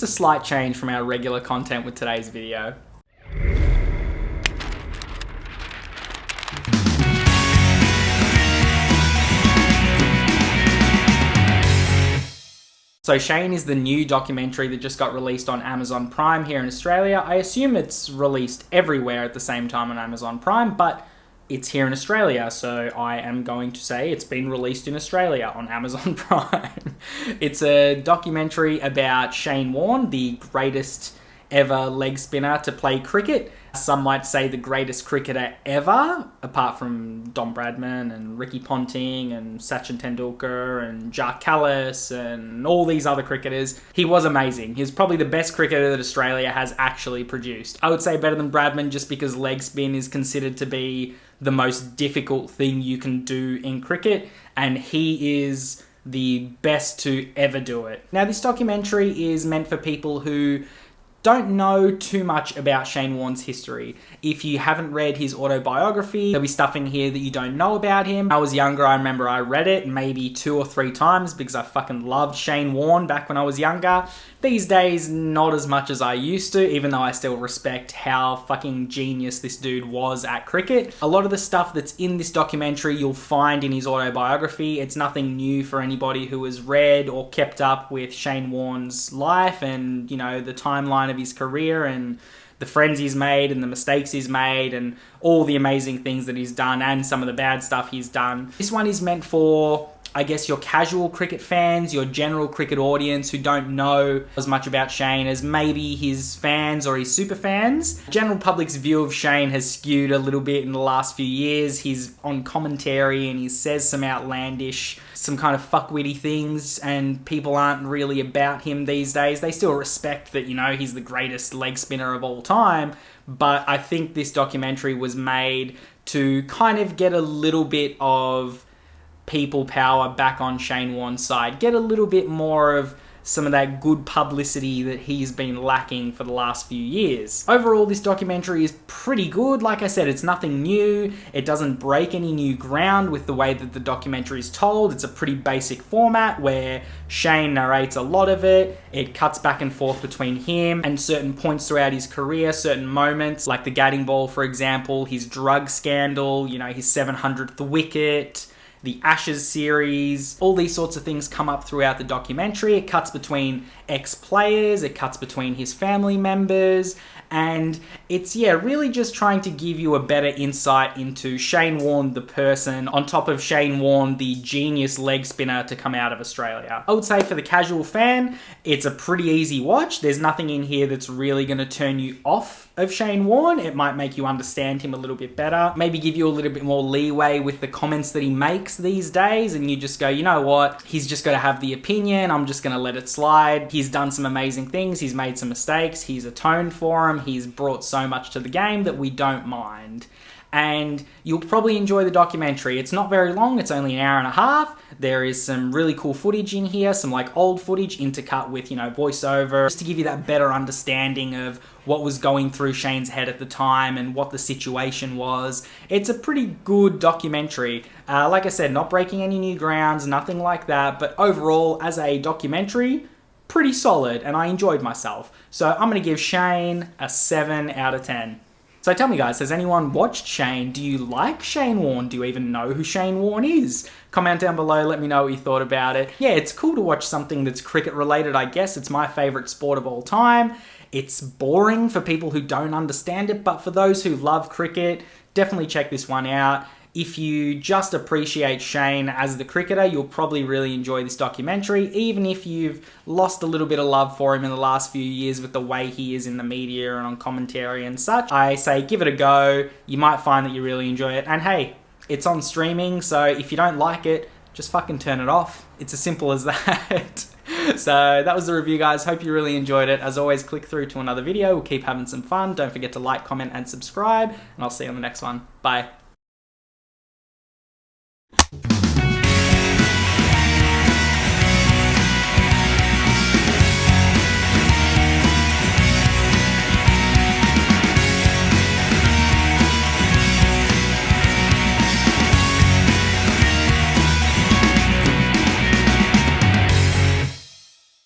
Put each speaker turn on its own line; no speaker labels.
a slight change from our regular content with today's video. So Shane is the new documentary that just got released on Amazon Prime here in Australia. I assume it's released everywhere at the same time on Amazon Prime, but it's here in Australia, so I am going to say it's been released in Australia on Amazon Prime. It's a documentary about Shane Warne, the greatest ever leg spinner to play cricket. Some might say the greatest cricketer ever, apart from Don Bradman and Ricky Ponting and Sachin Tendulkar and Jacques Kallis and all these other cricketers. He was amazing. He's probably the best cricketer that Australia has actually produced. I would say better than Bradman just because leg spin is considered to be the most difficult thing you can do in cricket, and he is the best to ever do it. Now, this documentary is meant for people who don't know too much about Shane Warne's history. If you haven't read his autobiography, there'll be stuff in here that you don't know about him. When I was younger, I remember I read it maybe 2 or 3 times because I fucking loved Shane Warne back when I was younger. These days, not as much as I used to, even though I still respect how fucking genius this dude was at cricket. A lot of the stuff that's in this documentary you'll find in his autobiography. It's nothing new for anybody who has read or kept up with Shane Warne's life and, you know, the timeline of his career and the friends he's made and the mistakes he's made and all the amazing things that he's done and some of the bad stuff he's done. This one is meant for, I guess, your casual cricket fans, your general cricket audience who don't know as much about Shane as maybe his fans or his super fans. General public's view of Shane has skewed a little bit in the last few years. He's on commentary and he says some outlandish, some kind of fuckwitty things, and people aren't really about him these days. They still respect that, you know, he's the greatest leg spinner of all time, but I think this documentary was made to kind of get a little bit of people power back on Shane Warne's side. Get a little bit more of some of that good publicity that he's been lacking for the last few years. Overall, this documentary is pretty good. Like I said, it's nothing new. It doesn't break any new ground with the way that the documentary is told. It's a pretty basic format where Shane narrates a lot of it. It cuts back and forth between him and certain points throughout his career, certain moments, like the Gadding Ball, for example, his drug scandal, you know, his 700th wicket, the Ashes series, all these sorts of things come up throughout the documentary. It cuts between ex-players, it cuts between his family members, and it's, really just trying to give you a better insight into Shane Warne, the person, on top of Shane Warne, the genius leg spinner to come out of Australia. I would say for the casual fan, it's a pretty easy watch. There's nothing in here that's really going to turn you off of Shane Warne. It might make you understand him a little bit better, maybe give you a little bit more leeway with the comments that he makes these days, and you just go, you know what, he's just got to have the opinion, I'm just going to let it slide. He's done some amazing things, he's made some mistakes, he's atoned for them, he's brought so much to the game that we don't mind. And you'll probably enjoy the documentary. It's not very long, it's only an hour and a half. There is some really cool footage in here, some like old footage intercut with, you know, voiceover, just to give you that better understanding of what was going through Shane's head at the time and what the situation was. It's a pretty good documentary. Like I said, not breaking any new grounds, nothing like that, but overall, as a documentary, pretty solid, and I enjoyed myself. So I'm going to give Shane a 7 out of 10. So tell me guys, has anyone watched Shane? Do you like Shane Warne? Do you even know who Shane Warne is? Comment down below, let me know what you thought about it. Yeah, it's cool to watch something that's cricket related, I guess. It's my favourite sport of all time. It's boring for people who don't understand it, but for those who love cricket, definitely check this one out. If you just appreciate Shane as the cricketer, you'll probably really enjoy this documentary, even if you've lost a little bit of love for him in the last few years with the way he is in the media and on commentary and such. I say give it a go. You might find that you really enjoy it. And hey, it's on streaming, so if you don't like it, just fucking turn it off. It's as simple as that. So that was the review, guys. Hope you really enjoyed it. As always, click through to another video. We'll keep having some fun. Don't forget to like, comment, and subscribe, and I'll see you on the next one. Bye.